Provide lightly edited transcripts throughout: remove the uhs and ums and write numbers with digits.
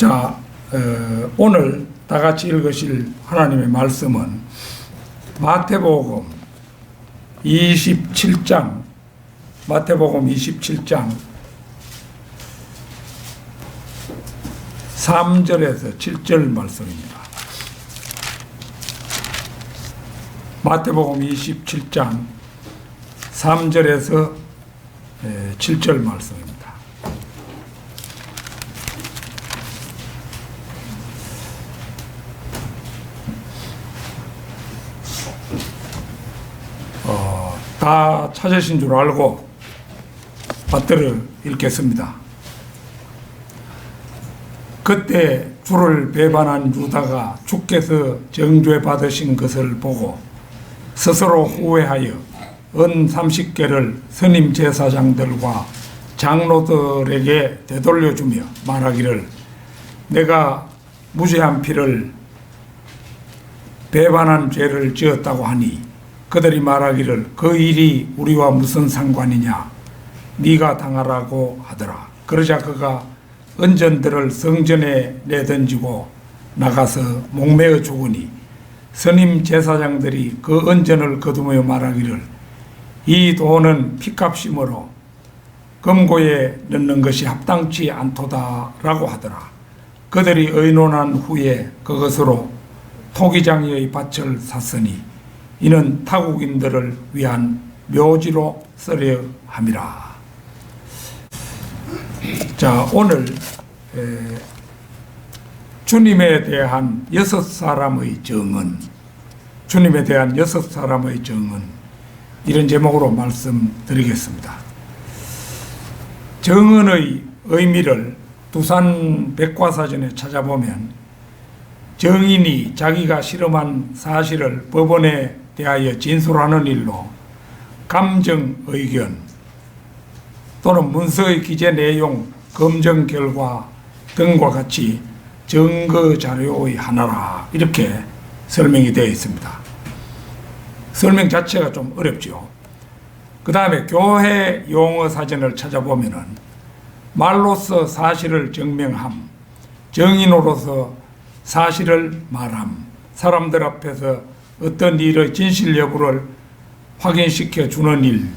자, 오늘 다 같이 읽으실 하나님의 말씀은 마태복음 27장 3절에서 7절 말씀입니다. 마태복음 27장 3절에서 7절 말씀입니다. 다 찾으신 줄 알고 받들어 읽겠습니다. 그때 주를 배반한 유다가 주께서 정죄 받으신 것을 보고 스스로 후회하여 은 30개를 스님 제사장들과 장로들에게 되돌려주며 말하기를 내가 무죄한 피를 배반한 죄를 지었다고 하니 그들이 말하기를 그 일이 우리와 무슨 상관이냐 네가 당하라고 하더라. 그러자 그가 은전들을 성전에 내던지고 나가서 목매어 죽으니 스님 제사장들이 그 은전을 거두며 말하기를 이 돈은 피값이므로 금고에 넣는 것이 합당치 않도다라고 하더라. 그들이 의논한 후에 그것으로 토기장의 밭을 샀으니 이는 타국인들을 위한 묘지로 쓰려 함이라. 자, 오늘 주님에 대한 6사람의 정언, 주님에 대한 6사람의 정언, 이런 제목으로 말씀드리겠습니다. 정언의 의미를 두산 백과사전에 찾아보면 정인이 자기가 실험한 사실을 법원에 대하여 진술하는 일로 감정 의견 또는 문서의 기재 내용, 검증 결과 등과 같이 증거 자료의 하나라 이렇게 설명이 되어 있습니다. 설명 자체가 좀 어렵죠. 그 다음에 교회 용어 사전을 찾아보면은 말로서 사실을 증명함, 정인으로서 사실을 말함, 사람들 앞에서 어떤 일의 진실 여부를 확인시켜 주는 일,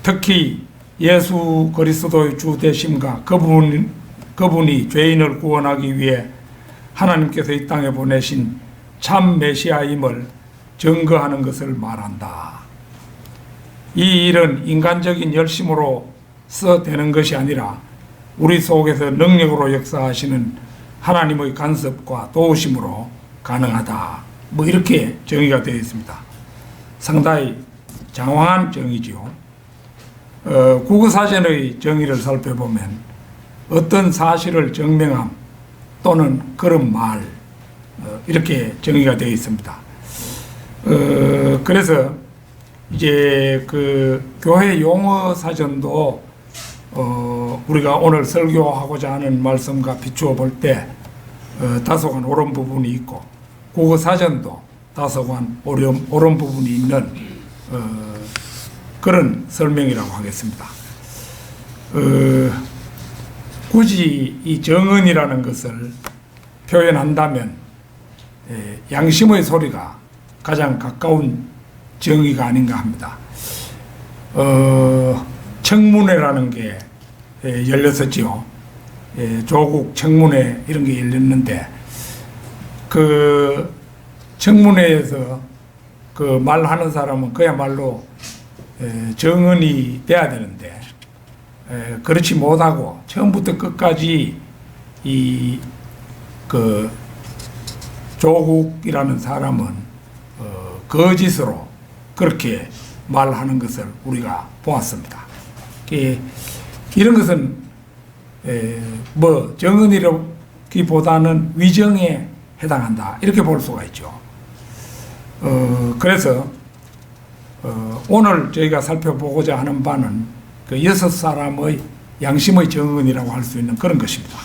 특히 예수 그리스도의 주 되심과 그분이 죄인을 구원하기 위해 하나님께서 이 땅에 보내신 참 메시아임을 증거하는 것을 말한다. 이 일은 인간적인 열심으로서 되는 것이 아니라 우리 속에서 능력으로 역사하시는 하나님의 간섭과 도우심으로 가능하다. 뭐 이렇게 정의가 되어 있습니다. 상당히 장황한 정의죠. 국어사전의 정의를 살펴보면 어떤 사실을 증명함 또는 그런 말 이렇게 정의가 되어 있습니다. 그래서 이제 그 교회 용어 사전도 우리가 오늘 설교하고자 하는 말씀과 비추어 볼 때 다소간 옳은 부분이 있고 국어사전도 다소간 옳은 부분이 있는 그런 설명이라고 하겠습니다. 굳이 이 정언이라는 것을 표현한다면 양심의 소리가 가장 가까운 정의가 아닌가 합니다. 청문회라는 게 열렸었지요. 조국 청문회 이런 게 열렸는데 그 청문회에서 그 말하는 사람은 그야말로 정언이 돼야 되는데 그렇지 못하고 처음부터 끝까지 이 그 조국이라는 사람은 거짓으로 그렇게 말하는 것을 우리가 보았습니다. 이런 것은 뭐 정언이라기보다는 위정에 해당한다 이렇게 볼 수가 있죠. 그래서 오늘 저희가 살펴보고자 하는 바는 그 6사람의 양심의 정언이라고 할 수 있는 그런 것입니다.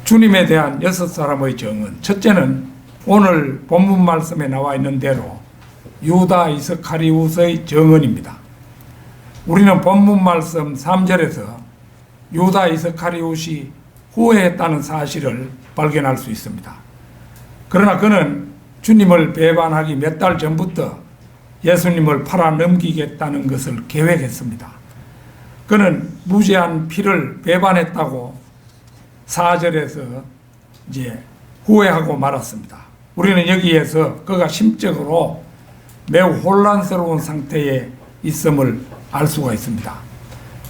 주님에 대한 6사람의 정언. 첫째는 오늘 본문 말씀에 나와 있는 대로 유다 이스카리옷의 정언입니다. 우리는 본문 말씀 3절에서 유다 이스카리옷이 후회했다는 사실을 발견할 수 있습니다. 그러나 그는 주님을 배반하기 몇 달 전부터 예수님을 팔아넘기겠다는 것을 계획했습니다. 그는 무죄한 피를 배반했다고 4절에서 이제 후회하고 말았습니다. 우리는 여기에서 그가 심적으로 매우 혼란스러운 상태에 있음을 알 수가 있습니다.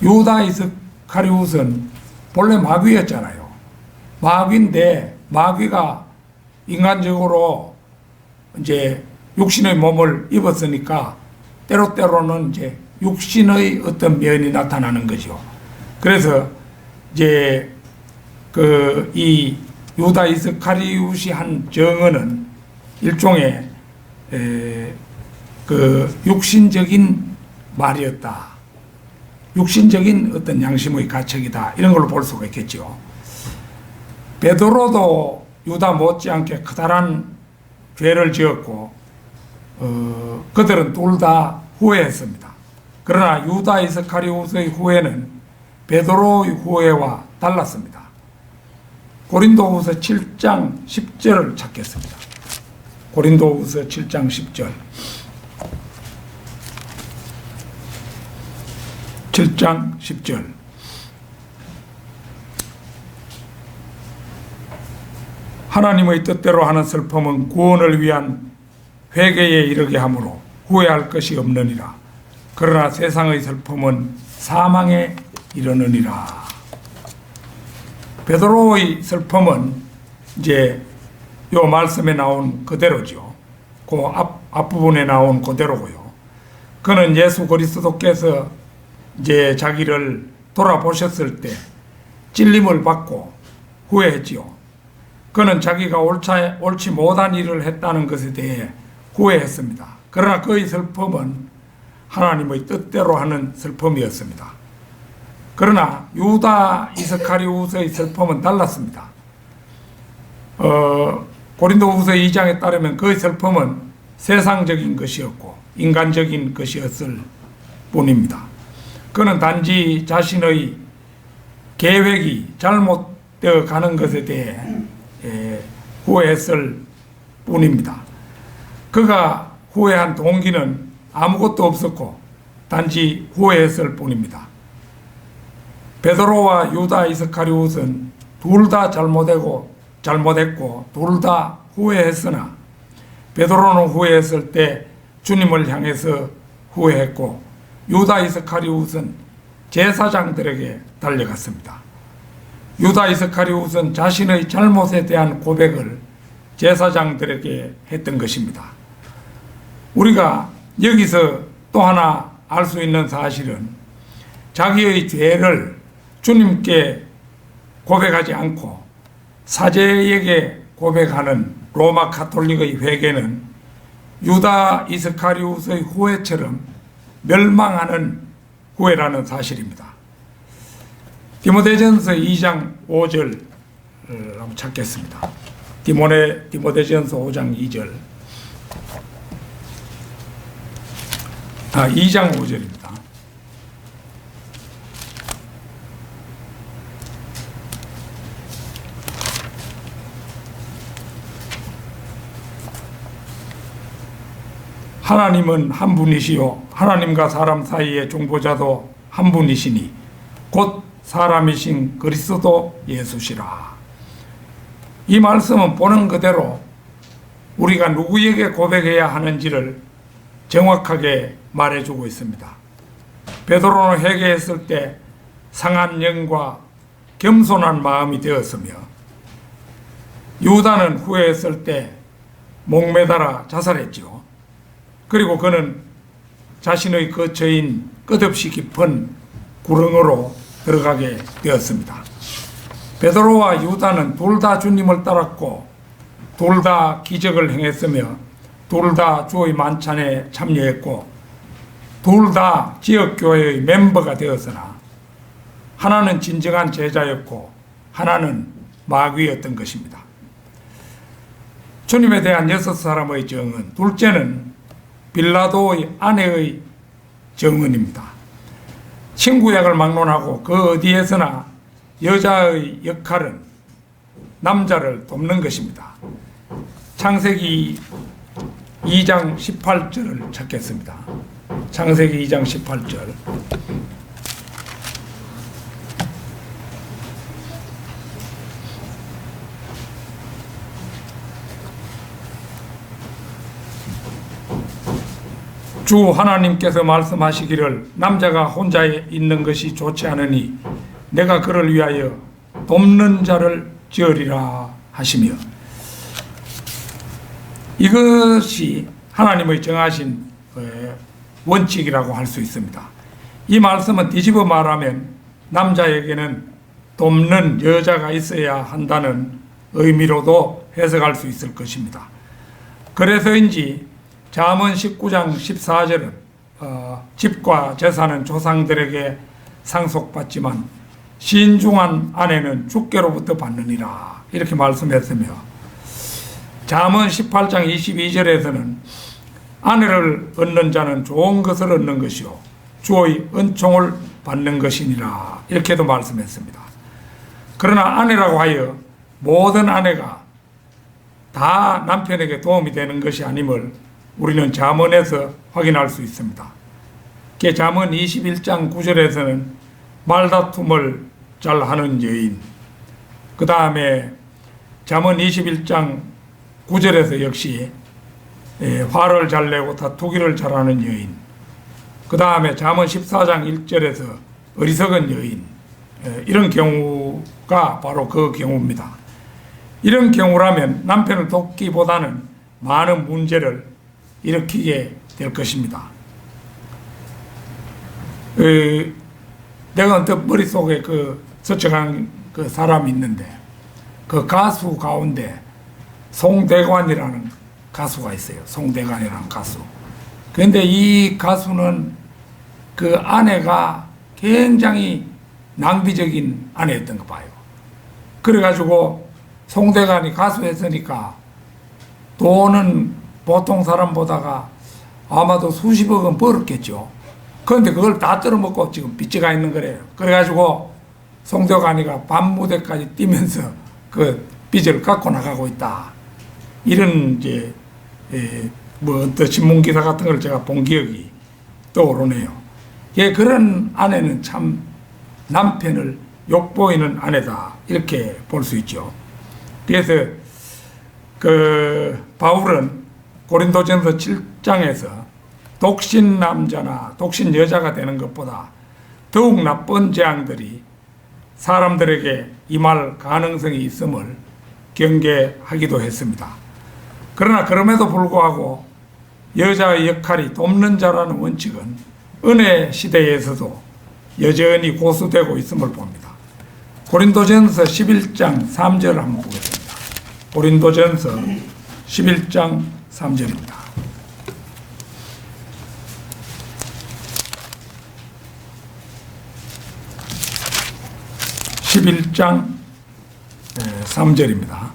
유다 이스카리옷은 본래 마귀였잖아요. 마귀인데 마귀가 인간적으로 이제 육신의 몸을 입었으니까 때로때로는 이제 육신의 어떤 면이 나타나는 거죠. 그래서 이제 이 유다 이스카리옷이 한 정언은 일종의 육신적인 말이었다. 육신적인 어떤 양심의 가책이다. 이런 걸로 볼 수가 있겠죠. 베드로도 유다 못지않게 커다란 죄를 지었고 그들은 둘 다 후회했습니다. 그러나 유다 이스카리옷의 후회는 베드로의 후회와 달랐습니다. 고린도후서 7장 10절을 찾겠습니다. 고린도후서 7장 10절. 7장 10절. 하나님의 뜻대로 하는 슬픔은 구원을 위한 회개에 이르게 하므로 후회할 것이 없느니라. 그러나 세상의 슬픔은 사망에 이르느니라. 베드로의 슬픔은 이제 요 말씀에 나온 그대로죠. 그 앞부분에 나온 그대로고요. 그는 예수 그리스도께서 이제 자기를 돌아보셨을 때 찔림을 받고 후회했지요. 그는 자기가 옳지 못한 일을 했다는 것에 대해 후회했습니다. 그러나 그의 슬픔은 하나님의 뜻대로 하는 슬픔이었습니다. 그러나 유다 이스카리옷의 슬픔은 달랐습니다. 고린도후서 2장에 따르면 그의 슬픔은 세상적인 것이었고 인간적인 것이었을 뿐입니다. 그는 단지 자신의 계획이 잘못되어 가는 것에 대해 후회했을 뿐입니다. 그가 후회한 동기는 아무것도 없었고 단지 후회했을 뿐입니다. 베드로와 유다 이스카리옷은 둘 다 잘못했고 둘 다 후회했으나 베드로는 후회했을 때 주님을 향해서 후회했고 유다 이스카리옷은 제사장들에게 달려갔습니다. 유다 이스카리옷은 자신의 잘못에 대한 고백을 제사장들에게 했던 것입니다. 우리가 여기서 또 하나 알 수 있는 사실은 자기의 죄를 주님께 고백하지 않고 사제에게 고백하는 로마 가톨릭의 회개는 유다 이스카리옷의 후회처럼 멸망하는 후회라는 사실입니다. 디모데전서 2장 5절 한번 찾겠습니다. 디모데전서 5장 2절. 2장 5절입니다. 하나님은 한 분이시요 하나님과 사람 사이의 중보자도 한 분이시니 곧 사람이신 그리스도 예수시라. 이 말씀은 보는 그대로 우리가 누구에게 고백해야 하는지를 정확하게 말해주고 있습니다. 베드로는 회개했을 때 상한 영과 겸손한 마음이 되었으며 유다는 후회했을 때 목매달아 자살했지요. 그리고 그는 자신의 거처인 끝없이 깊은 구렁으로 들어가게 되었습니다. 베드로와 유다는 둘 다 주님을 따랐고 둘 다 기적을 행했으며 둘 다 주의 만찬에 참여했고 둘 다 지역교회의 멤버가 되었으나 하나는 진정한 제자였고 하나는 마귀였던 것입니다. 주님에 대한 6사람의 정언, 둘째는 빌라도의 아내의 정언입니다. 신구약을 막론하고 그 어디에서나 여자의 역할은 남자를 돕는 것입니다. 창세기 2장 18절을 찾겠습니다. 창세기 2장 18절. 주 하나님께서 말씀하시기를 남자가 혼자 있는 것이 좋지 않으니 내가 그를 위하여 돕는 자를 지으리라 하시며, 이것이 하나님의 정하신 원칙이라고 할 수 있습니다. 이 말씀은 뒤집어 말하면 남자에게는 돕는 여자가 있어야 한다는 의미로도 해석할 수 있을 것입니다. 그래서인지 잠언 19장 14절은 집과 재산은 조상들에게 상속받지만 신중한 아내는 주께로부터 받느니라 이렇게 말씀했으며, 잠언 18장 22절에서는 아내를 얻는 자는 좋은 것을 얻는 것이요 주의 은총을 받는 것이니라 이렇게도 말씀했습니다. 그러나 아내라고 하여 모든 아내가 다 남편에게 도움이 되는 것이 아님을 우리는 잠언에서 확인할 수 있습니다. 잠언 21장 9절에서는 말다툼을 잘하는 여인, 그 다음에 잠언 21장 9절에서 역시 화를 잘 내고 다투기를 잘하는 여인, 그 다음에 잠언 14장 1절에서 어리석은 여인, 이런 경우가 바로 그 경우입니다. 이런 경우라면 남편을 돕기보다는 많은 문제를 일으키게 될 것입니다. 내가 언뜻 머릿속에 스쳐간 그 사람이 있는데, 그 가수 가운데 송대관이라는 가수가 있어요. 송대관이라는 가수. 그런데 이 가수는 그 아내가 굉장히 낭비적인 아내였던 거 봐요. 그래가지고 송대관이 가수했으니까 돈은 보통 사람보다가 아마도 수십억은 벌었겠죠. 그런데 그걸 다 떨어먹고 지금 빚져가 있는 거래요. 그래가지고 송대관이가 밤무대까지 뛰면서 그 빚을 갖고 나가고 있다. 이런 어떤 신문기사 같은 걸 제가 본 기억이 떠오르네요. 그런 아내는 참 남편을 욕보이는 아내다. 이렇게 볼 수 있죠. 그래서 바울은 고린도전서 7장에서 독신 남자나 독신 여자가 되는 것보다 더욱 나쁜 재앙들이 사람들에게 임할 가능성이 있음을 경계하기도 했습니다. 그러나 그럼에도 불구하고 여자의 역할이 돕는 자라는 원칙은 은혜 시대에서도 여전히 고수되고 있음을 봅니다. 고린도전서 11장 3절 한번 보겠습니다. 고린도전서 11장 3절입니다. (11장 3절입니다)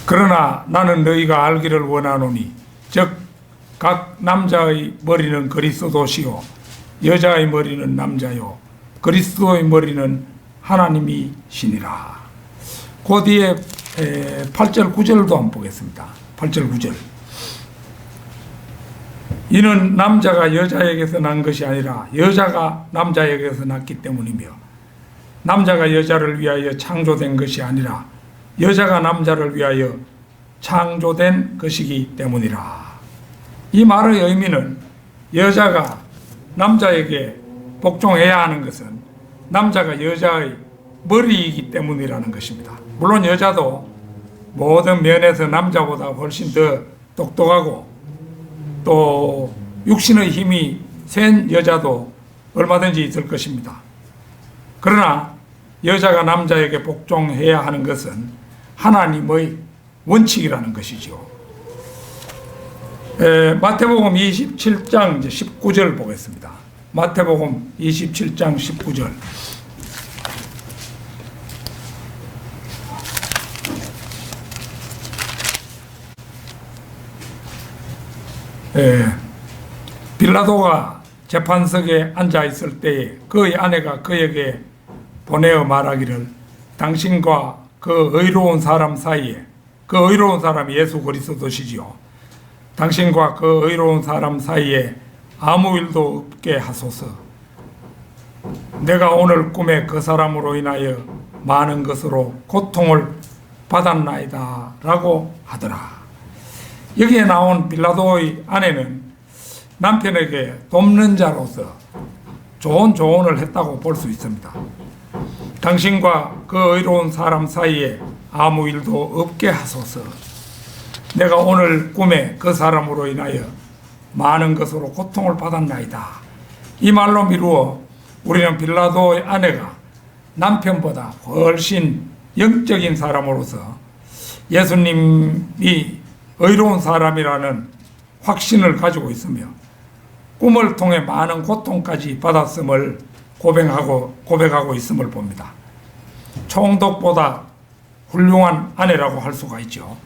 그러나 나는 너희가 알기를 원하노니 즉 각 남자의 머리는 그리스도시요 여자의 머리는 남자요 그리스도의 머리는 하나님이시니라. 그 뒤에 8절 9절도 한번 보겠습니다. 8절 9절. 이는 남자가 여자에게서 난 것이 아니라 여자가 남자에게서 났기 때문이며 남자가 여자를 위하여 창조된 것이 아니라 여자가 남자를 위하여 창조된 것이기 때문이라. 이 말의 의미는 여자가 남자에게 복종해야 하는 것은 남자가 여자의 머리이기 때문이라는 것입니다. 물론 여자도 모든 면에서 남자보다 훨씬 더 똑똑하고 또 육신의 힘이 센 여자도 얼마든지 있을 것입니다. 그러나 여자가 남자에게 복종해야 하는 것은 하나님의 원칙이라는 것이죠. 마태복음 27장 19절 보겠습니다. 마태복음 27장 19절. 빌라도가 재판석에 앉아 있을 때에 그의 아내가 그에게 보내어 말하기를 당신과 그 의로운 사람 사이에, 그 의로운 사람이 예수 그리스도시지요. 당신과 그 의로운 사람 사이에 아무 일도 없게 하소서. 내가 오늘 꿈에 그 사람으로 인하여 많은 것으로 고통을 받았나이다 라고 하더라. 여기에 나온 빌라도의 아내는 남편에게 돕는 자로서 좋은 조언을 했다고 볼 수 있습니다. 당신과 그 의로운 사람 사이에 아무 일도 없게 하소서. 내가 오늘 꿈에 그 사람으로 인하여 많은 것으로 고통을 받았나이다. 이 말로 미루어 우리는 빌라도의 아내가 남편보다 훨씬 영적인 사람으로서 예수님이 의로운 사람이라는 확신을 가지고 있으며 꿈을 통해 많은 고통까지 받았음을 고백하고 있음을 봅니다. 총독보다 훌륭한 아내라고 할 수가 있죠.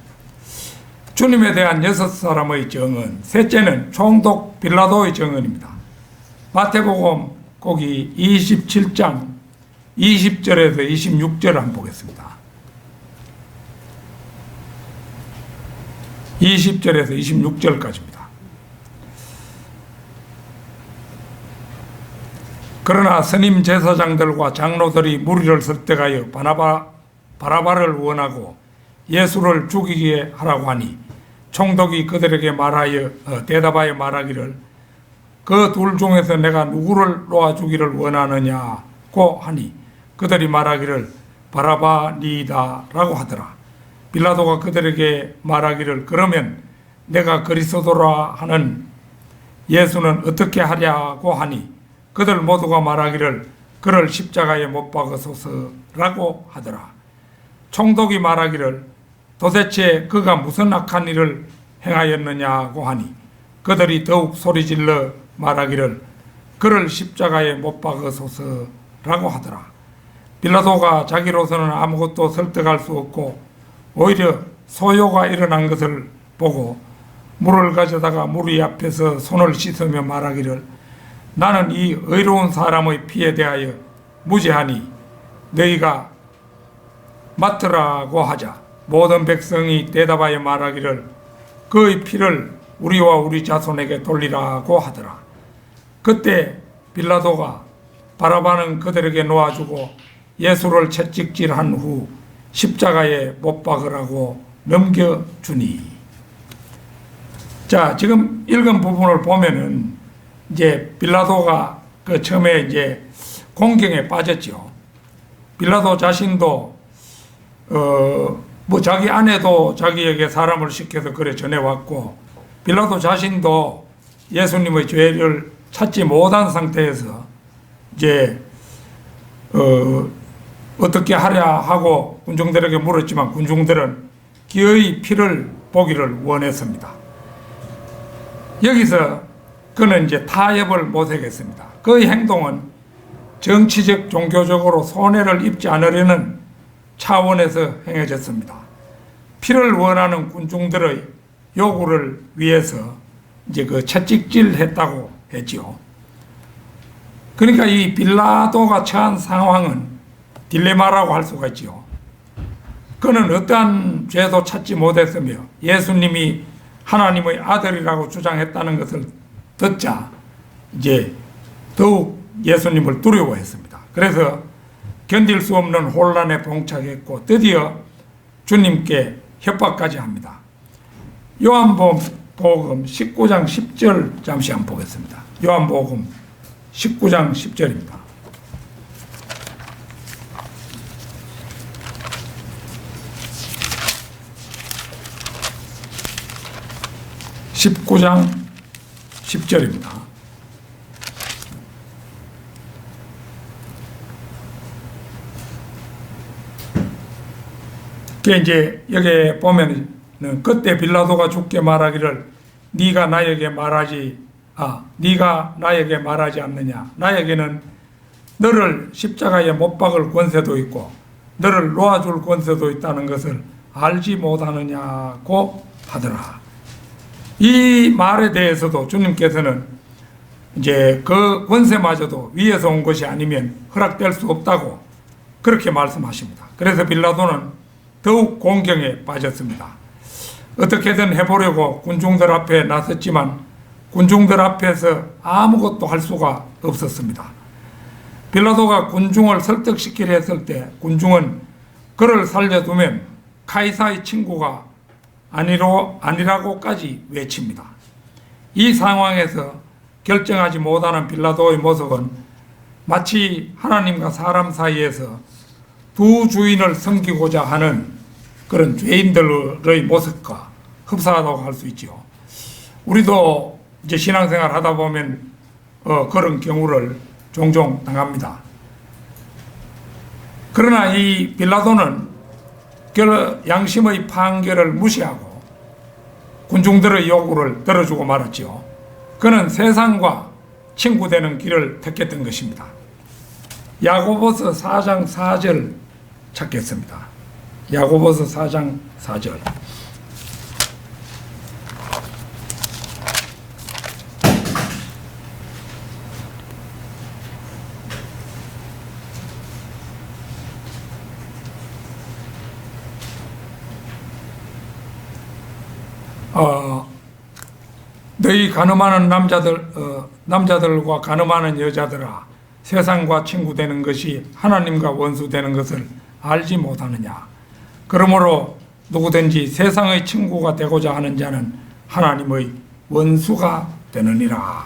주님에 대한 6사람의 증언, 셋째는 총독 빌라도의 증언입니다. 마태복음 거기 27장 20절에서 26절을 한번 보겠습니다. 20절에서 26절까지입니다. 그러나 스님 제사장들과 장로들이 무리를 설득하여 바라바를 원하고 예수를 죽이게 하라고 하니 총독이 그들에게 대답하여 말하기를 그 둘 중에서 내가 누구를 놓아 주기를 원하느냐고 하니 그들이 말하기를 바라바니이다 라고 하더라. 빌라도가 그들에게 말하기를 그러면 내가 그리스도라 하는 예수는 어떻게 하랴고 하니 그들 모두가 말하기를 그를 십자가에 못 박으소서라고 하더라. 총독이 말하기를 도대체 그가 무슨 악한 일을 행하였느냐고 하니 그들이 더욱 소리질러 말하기를 그를 십자가에 못 박으소서라고 하더라. 빌라도가 자기로서는 아무것도 설득할 수 없고 오히려 소요가 일어난 것을 보고 물을 가져다가 무리 앞에서 손을 씻으며 말하기를 나는 이 의로운 사람의 피에 대하여 무죄하니 너희가 맡으라고 하자 모든 백성이 대답하여 말하기를 그의 피를 우리와 우리 자손에게 돌리라고 하더라. 그때 빌라도가 바라바는 그들에게 놓아주고 예수를 채찍질한 후 십자가에 못 박으라고 넘겨주니. 자, 지금 읽은 부분을 보면은 이제 빌라도가 그 처음에 이제 공경에 빠졌죠. 빌라도 자신도 뭐 자기 아내도 자기에게 사람을 시켜서 그래 전해왔고 빌라도 자신도 예수님의 죄를 찾지 못한 상태에서 이제 어떻게 하랴 하고 군중들에게 물었지만 군중들은 그의 피를 보기를 원했습니다. 여기서 그는 이제 타협을 못하겠습니다. 그의 행동은 정치적 종교적으로 손해를 입지 않으려는 차원에서 행해졌습니다. 피를 원하는 군중들의 요구를 위해서 이제 그 채찍질 했다고 했지요. 그러니까 이 빌라도가 처한 상황은 딜레마라고 할 수가 있지요. 그는 어떠한 죄도 찾지 못했으며 예수님이 하나님의 아들이라고 주장했다는 것을 듣자 이제 더욱 예수님을 두려워했습니다. 그래서 견딜 수 없는 혼란에 봉착했고 드디어 주님께 협박까지 합니다. 요한복음 19장 10절 잠시 한번 보겠습니다. 요한복음 19장 10절입니다. (19장 10절입니다) 이제 여기 보면은 그때 빌라도가 주께 말하기를 네가 나에게 말하지 않느냐. 나에게는 너를 십자가에 못 박을 권세도 있고 너를 놓아줄 권세도 있다는 것을 알지 못하느냐고 하더라. 이 말에 대해서도 주님께서는 이제 그 권세마저도 위에서 온 것이 아니면 허락될 수 없다고 그렇게 말씀하십니다. 그래서 빌라도는 더욱 공경에 빠졌습니다. 어떻게든 해보려고 군중들 앞에 나섰지만 군중들 앞에서 아무것도 할 수가 없었습니다. 빌라도가 군중을 설득시키려 했을 때 군중은 그를 살려두면 카이사의 친구가 아니라고까지 외칩니다. 이 상황에서 결정하지 못하는 빌라도의 모습은 마치 하나님과 사람 사이에서 두 주인을 섬기고자 하는 그런 죄인들의 모습과 흡사하다고 할 수 있죠. 우리도 이제 신앙생활 하다 보면 그런 경우를 종종 당합니다. 그러나 이 빌라도는 양심의 판결을 무시하고 군중들의 요구를 들어주고 말았죠. 그는 세상과 친구되는 길을 택했던 것입니다. 야고보서 4장 4절 찾겠습니다. 야고보서 4장 4절. 너희 가늠하는 남자들과 가늠하는 여자들아, 세상과 친구 되는 것이 하나님과 원수 되는 것을 알지 못하느냐. 그러므로 누구든지 세상의 친구가 되고자 하는 자는 하나님의 원수가 되느니라.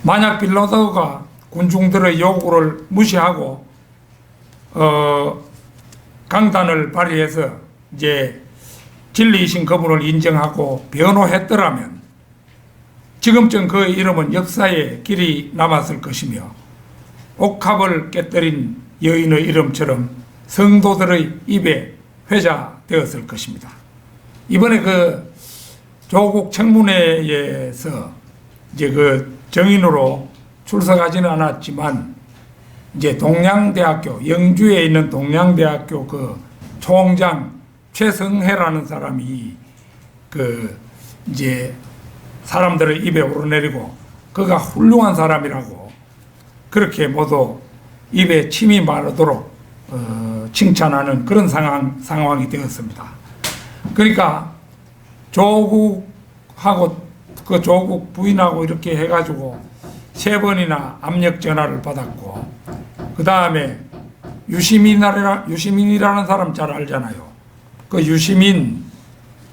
만약 빌라도가 군중들의 요구를 무시하고 강단을 발휘해서 이제 진리이신 그분을 인정하고 변호했더라면 지금쯤 그의 이름은 역사에 길이 남았을 것이며 옥합을 깨뜨린 여인의 이름처럼 성도들의 입에 회자되었을 것입니다. 이번에 그 조국 청문회에서 이제 그 정인으로 출석하지는 않았지만 이제 동양대학교, 영주에 있는 동양대학교 그 총장 최성해라는 사람이 그 이제 사람들의 입에 오르내리고 그가 훌륭한 사람이라고 그렇게 모두 입에 침이 마르도록 칭찬하는 그런 상황이 되었습니다. 그러니까 조국하고 그 조국 부인하고 이렇게 해가지고 3번이나 압력 전화를 받았고, 그 다음에 유시민이라는 사람 잘 알잖아요. 그 유시민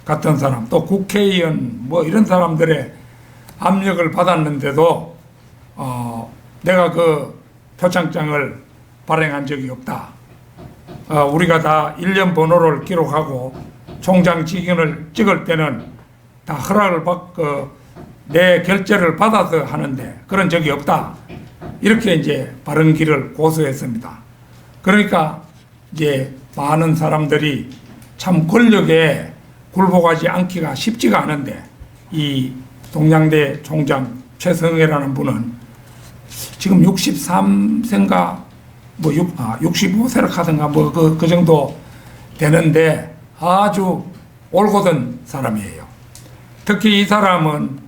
같은 사람, 또 국회의원 뭐 이런 사람들의 압력을 받았는데도 내가 그 표창장을 발행한 적이 없다. 우리가 다 1년 번호를 기록하고 총장 직위를 찍을 때는 다 허락을 받고 내 결재를 받아서 하는데 그런 적이 없다. 이렇게 이제 발언기를 고수했습니다. 그러니까 이제 많은 사람들이 참 권력에 굴복하지 않기가 쉽지가 않은데 이 동양대 총장 최성해라는 분은 지금 63세인가 뭐 65세를 하든가 뭐 그 정도 되는데 아주 올곧은 사람이에요. 특히 이 사람은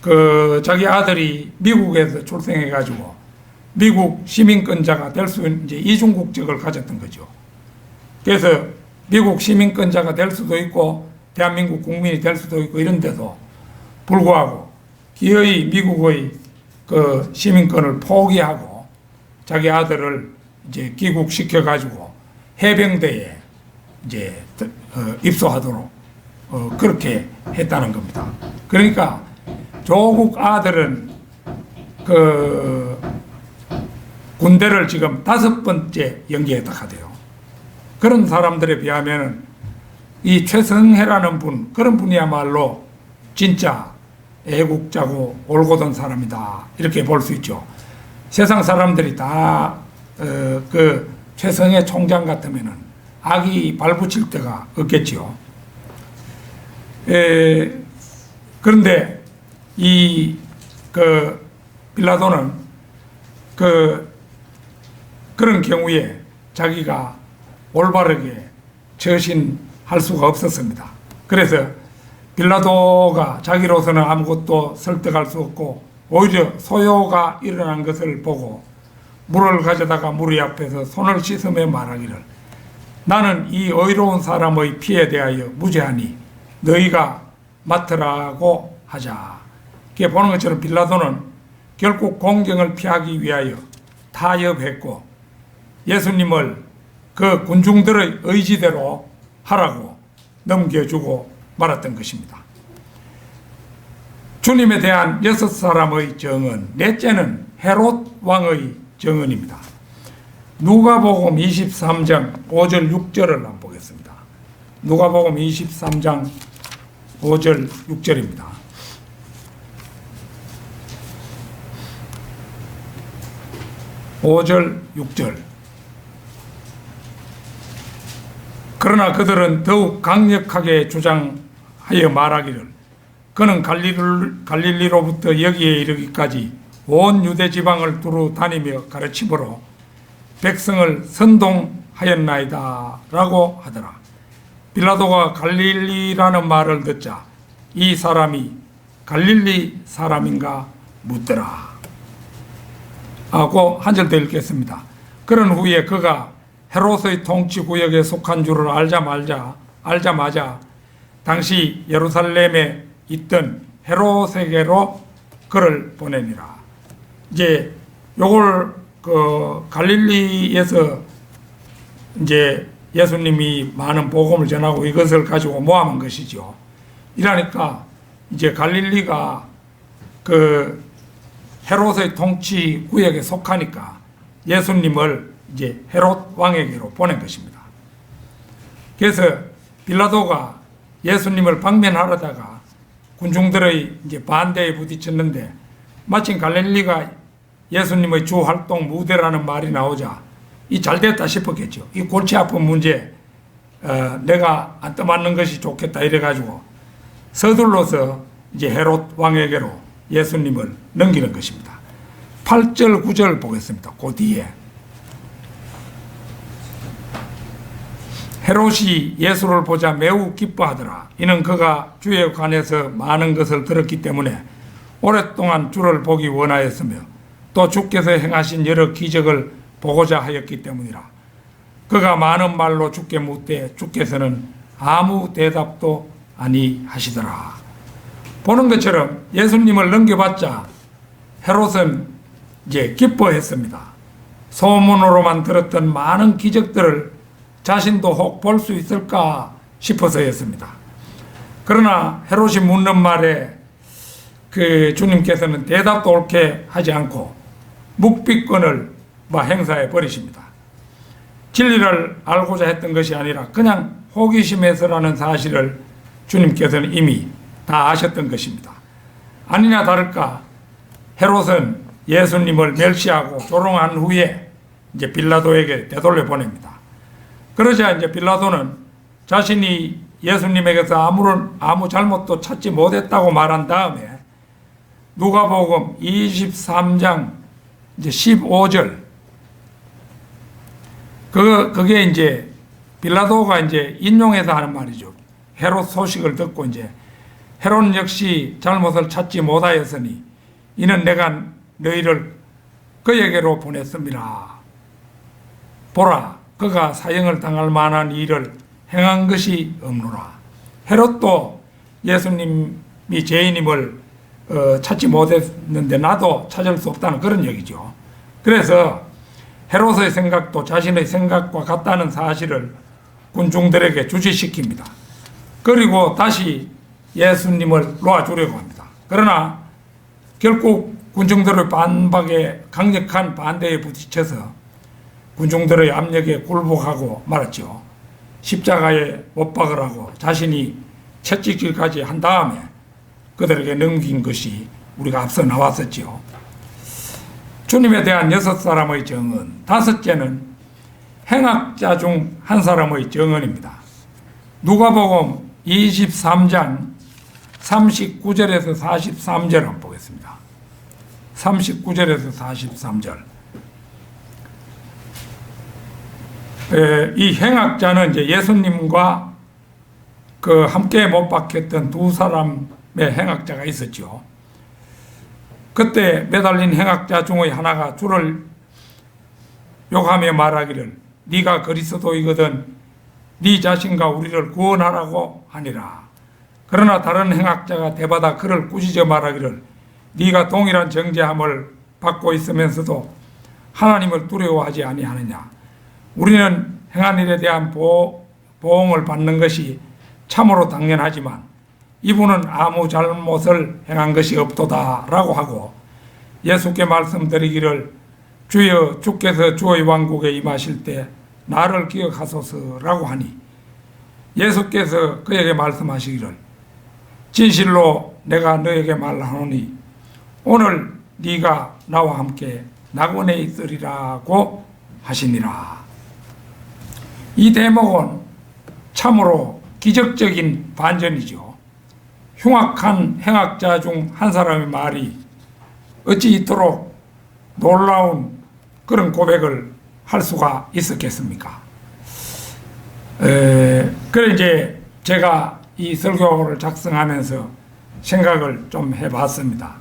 그 자기 아들이 미국에서 출생해가지고 미국 시민권자가 될 수 있는 이제 이중 국적을 가졌던 거죠. 그래서 미국 시민권자가 될 수도 있고 대한민국 국민이 될 수도 있고 이런데도 불구하고 기어이 미국의 그 시민권을 포기하고 자기 아들을 이제 귀국시켜가지고 해병대에 이제 입소하도록 그렇게 했다는 겁니다. 그러니까 조국 아들은 그 군대를 지금 5번째 연기했다 하대요. 그런 사람들에 비하면 이 최성해라는 분, 그런 분이야말로 진짜 애국자고 올곧은 사람이다. 이렇게 볼 수 있죠. 세상 사람들이 다 그 최성해 총장 같으면은 악이 발붙일 데가 없겠지요. 그런데 이 그 빌라도는 그런 경우에 자기가 올바르게 처신할 수가 없었습니다. 그래서 빌라도가 자기로서는 아무것도 설득할 수 없고 오히려 소요가 일어난 것을 보고 물을 가져다가 무리 앞에서 손을 씻으며 말하기를 나는 이 의로운 사람의 피에 대하여 무죄하니 너희가 맡으라고 하자. 이게 보는 것처럼 빌라도는 결국 공경을 피하기 위하여 타협했고 예수님을 그 군중들의 의지대로 하라고 넘겨주고 말았던 것입니다. 주님에 대한 6사람의 정언, 넷째는 헤롯 왕의 정언입니다. 누가복음 23장 5절 6절을 한번 보겠습니다. 누가복음 23장 5절 6절입니다. (5절) (6절) 그러나 그들은 더욱 강력하게 주장하여 말하기를 그는 갈릴리로부터 여기에 이르기까지 온 유대 지방을 두루 다니며 가르침으로 백성을 선동하였나이다 라고 하더라. 빌라도가 갈릴리라는 말을 듣자 이 사람이 갈릴리 사람인가 묻더라 하고 한 절 더 읽겠습니다. 그런 후에 그가 헤롯의 통치 구역에 속한 줄을 알자마자 당시 예루살렘에 있던 헤롯에게로 그를 보내니라. 이제 요걸 갈릴리에서 이제 예수님이 많은 복음을 전하고 이것을 가지고 모함한 것이죠. 이러니까 이제 갈릴리가 헤롯의 통치 구역에 속하니까 예수님을 이제 헤롯 왕에게로 보낸 것입니다. 그래서 빌라도가 예수님을 방면하려다가 군중들의 이제 반대에 부딪혔는데 마침 갈릴리가 예수님의 주 활동 무대라는 말이 나오자 이 잘됐다 싶었겠죠. 이 골치 아픈 문제 내가 안 떠맞는 것이 좋겠다 이래가지고 서둘러서 이제 헤롯 왕에게로 예수님을 넘기는 것입니다. 8절 9절 보겠습니다. 그 뒤에 헤롯이 예수를 보자 매우 기뻐하더라. 이는 그가 주에 관해서 많은 것을 들었기 때문에 오랫동안 주를 보기 원하였으며 또 주께서 행하신 여러 기적을 보고자 하였기 때문이라. 그가 많은 말로 주께 묻되 주께서는 아무 대답도 아니하시더라. 보는 것처럼 예수님을 넘겨받자 헤롯은 이제 기뻐했습니다. 소문으로만 들었던 많은 기적들을 자신도 혹 볼 수 있을까 싶어서였습니다. 그러나 헤롯이 묻는 말에 주님께서는 대답도 옳게 하지 않고 묵비권을 행사해 버리십니다. 진리를 알고자 했던 것이 아니라 그냥 호기심에서라는 사실을 주님께서는 이미 다 아셨던 것입니다. 아니나 다를까 헤롯은 예수님을 멸시하고 조롱한 후에 이제 빌라도에게 되돌려 보냅니다. 그러자 이제 빌라도는 자신이 예수님에게서 아무 잘못도 찾지 못했다고 말한 다음에 누가복음 23장 이제 15절 그게 이제 빌라도가 이제 인용해서 하는 말이죠. 헤롯 소식을 듣고 이제 헤롯 역시 잘못을 찾지 못하였으니 이는 내가 너희를 그에게로 보냈습니다. 보라, 그가 사형을 당할 만한 일을 행한 것이 없노라. 헤롯도 예수님이 죄인임을 찾지 못했는데 나도 찾을 수 없다는 그런 얘기죠. 그래서 헤롯의 생각도 자신의 생각과 같다는 사실을 군중들에게 주지시킵니다. 그리고 다시 예수님을 놓아주려고 합니다. 그러나 결국 군중들의 강력한 반대에 부딪혀서 군중들의 압력에 굴복하고 말았죠. 십자가에 못 박으라고 자신이 채찍질까지 한 다음에 그들에게 넘긴 것이 우리가 앞서 나왔었죠. 주님에 대한 6사람의 정언, 다섯째는 행악자 중 한 사람의 정언입니다. 누가복음 23장 39절에서 43절 한번 보겠습니다. 39절에서 43절. 이 행악자는 이제 예수님과 함께 못 박혔던 두 사람의 행악자가 있었죠. 그때 매달린 행악자 중의 하나가 주를 욕하며 말하기를 네가 그리스도이거든 네 자신과 우리를 구원하라고 하니라. 그러나 다른 행악자가 대받아 그를 꾸짖어 말하기를 네가 동일한 정죄함을 받고 있으면서도 하나님을 두려워하지 아니하느냐. 우리는 행한 일에 대한 보응을 받는 것이 참으로 당연하지만 이분은 아무 잘못을 행한 것이 없도다 라고 하고 예수께 말씀드리기를 주여 주께서 주의 왕국에 임하실 때 나를 기억하소서라고 하니 예수께서 그에게 말씀하시기를 진실로 내가 너에게 말하노니 오늘 네가 나와 함께 낙원에 있으리라고 하시니라. 이 대목은 참으로 기적적인 반전이죠. 흉악한 행악자 중 한 사람의 말이 어찌 이토록 놀라운 그런 고백을 할 수가 있었겠습니까? 그래 이제 제가 이 설교를 작성하면서 생각을 좀 해봤습니다.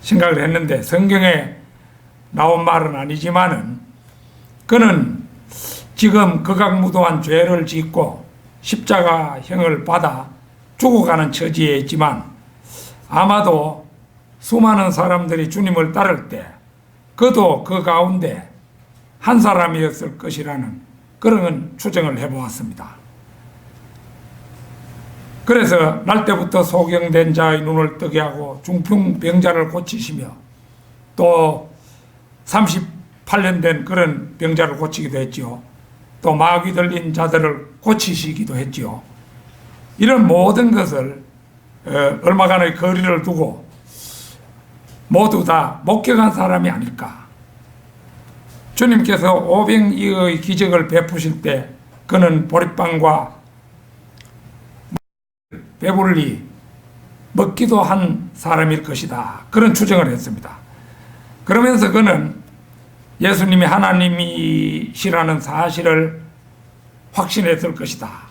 생각을 했는데 성경에 나온 말은 아니지만은 그는 지금 극악무도한 죄를 짓고 십자가형을 받아 죽어가는 처지에 있지만 아마도 수많은 사람들이 주님을 따를 때 그도 그 가운데 한 사람이었을 것이라는 그런 추정을 해보았습니다. 그래서 날 때부터 소경된 자의 눈을 뜨게 하고 중풍병자를 고치시며 또 38년 된 그런 병자를 고치기도 했지요. 또 마귀 들린 자들을 고치시기도 했지요. 이런 모든 것을 얼마간의 거리를 두고 모두 다 목격한 사람이 아닐까. 주님께서 500여의 기적을 베푸실 때 그는 보리빵과 배불리 먹기도 한 사람일 것이다. 그런 추정을 했습니다. 그러면서 그는 예수님이 하나님이시라는 사실을 확신했을 것이다.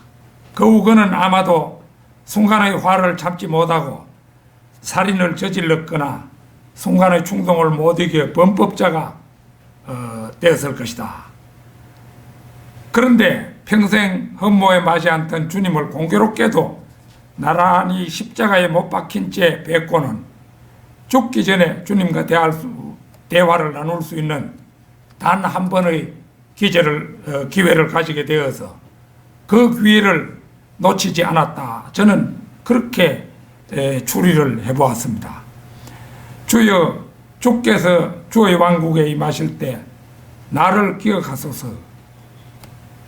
그 후 그는 아마도 순간의 화를 참지 못하고 살인을 저질렀거나 순간의 충동을 못 이겨 범법자가 되었을 것이다. 그런데 평생 흠모에 맞지 않던 주님을 공교롭게도 나란히 십자가에 못 박힌 채 뵙고는 죽기 전에 주님과 대화를 나눌 수 있는 단 한 번의 기회를 가지게 되어서 그 기회를 놓치지 않았다. 저는 그렇게 추리를 해보았습니다. 주여 주께서 주의 왕국에 임하실 때 나를 기억하소서.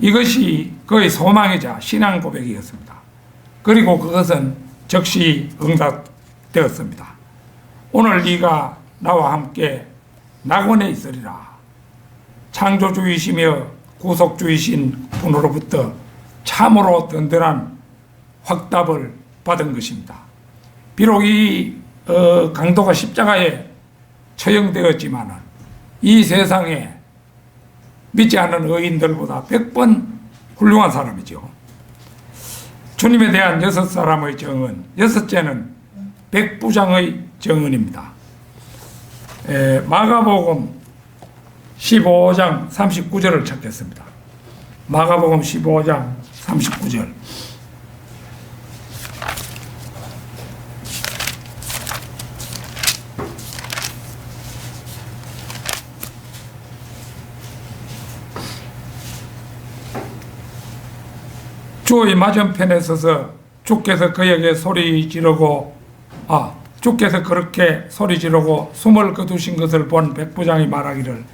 이것이 그의 소망이자 신앙 고백이었습니다. 그리고 그것은 즉시 응답되었습니다. 오늘 네가 나와 함께 낙원에 있으리라. 창조주이시며 구속주이신 분으로부터 참으로 든든한 확답을 받은 것입니다. 비록 이 강도가 십자가에 처형되었지만 이 세상에 믿지 않는 의인들보다 100번 훌륭한 사람이죠. 주님에 대한 6사람의 정언, 여섯째는 백부장의 정언입니다. 마가복음 15장 39절을 찾겠습니다. 마가복음 15장 39절. 주의 맞은편에 서서 주께서 그에게 주께서 그렇게 소리 지르고 숨을 거두신 것을 본 백부장이 말하기를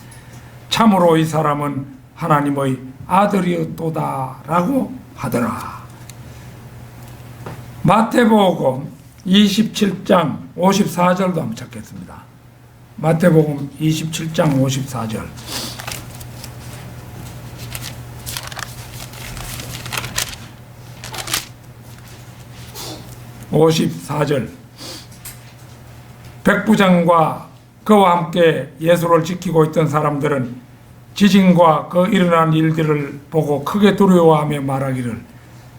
참으로 이 사람은 하나님의 아들이었도다 라고 하더라. 마태복음 27장 54절도 한번 찾겠습니다. 마태복음 27장 54절. 백부장과 그와 함께 예수를 지키고 있던 사람들은 지진과 그 일어난 일들을 보고 크게 두려워하며 말하기를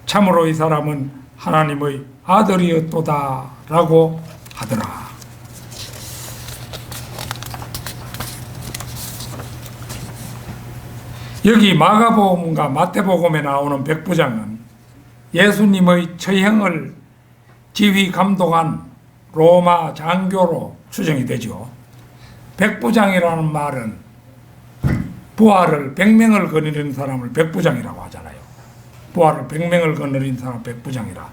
참으로 이 사람은 하나님의 아들이었도다 라고 하더라. 여기 마가복음과 마태복음에 나오는 백부장은 예수님의 처형을 지휘 감독한 로마 장교로 추정이 되죠. 백부장이라는 말은 부하를 100명을 거느리는 사람을 백부장이라고 하잖아요. 부하를 100명을 거느리는 사람 백부장이라.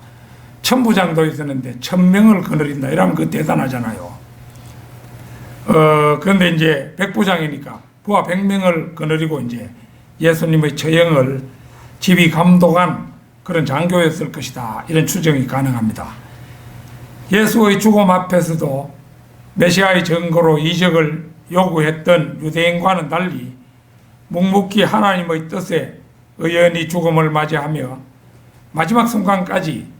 천부장도 있었는데 1000명을 거느린다 이러면 그 대단하잖아요. 그런데 이제 백부장이니까 부하 100명을 거느리고 이제 예수님의 처형을 지휘 감독한 그런 장교였을 것이다. 이런 추정이 가능합니다. 예수의 죽음 앞에서도 메시아의 증거로 이적을 요구했던 유대인과는 달리 묵묵히 하나님의 뜻에 의연히 죽음을 맞이하며 마지막 순간까지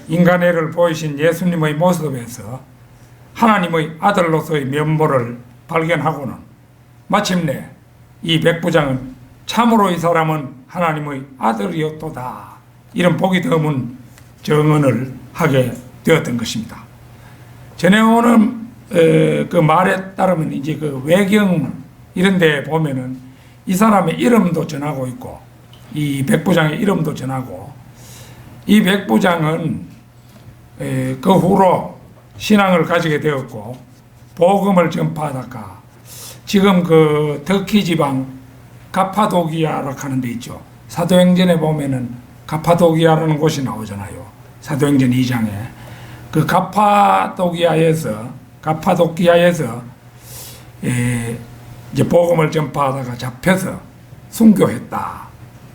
인간애를 보이신 예수님의 모습에서 하나님의 아들로서의 면모를 발견하고는 마침내 이 백부장은 참으로 이 사람은 하나님의 아들이었도다. 이런 보기 드문 증언을 하게 되었던 것입니다. 전해오는 그 말에 따르면 이제 그 외경 이런 데 보면은 이 사람의 이름도 전하고 있고 이 백부장의 이름도 전하고 이 백부장은 그 후로 신앙을 가지게 되었고 복음을 전파하다가 지금 그 터키 지방 가파도기아라고 하는 데 있죠. 사도행전에 보면은 가파도기아라는 곳이 나오잖아요. 사도행전 2장에 그 가파도기아에서 이제 복음을 전파하다가 잡혀서 순교했다.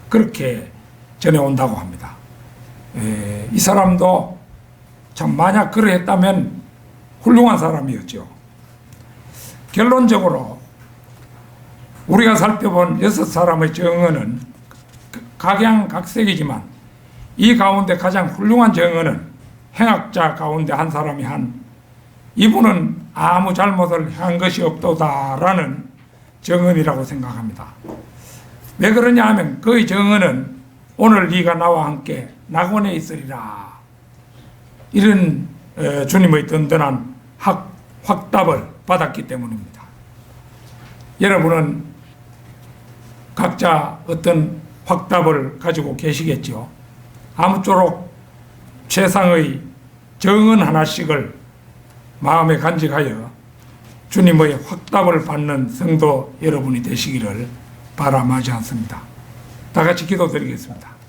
그렇게 전해온다고 합니다. 이 사람도 참 만약 그러했다면 훌륭한 사람이었죠. 결론적으로 우리가 살펴본 6사람의 증언은 각양각색이지만 이 가운데 가장 훌륭한 증언은 행악자 가운데 한 사람이 한 이분은 아무 잘못을 한 것이 없도다라는 증언이라고 생각합니다. 왜 그러냐 하면 그의 증언은 오늘 네가 나와 함께 낙원에 있으리라 이런 주님의 든든한 확답을 받았기 때문입니다. 여러분은 각자 어떤 확답을 가지고 계시겠죠. 아무쪼록 최상의 정언 하나씩을 마음에 간직하여 주님의 확답을 받는 성도 여러분이 되시기를 바라마지 않습니다. 다 같이 기도드리겠습니다.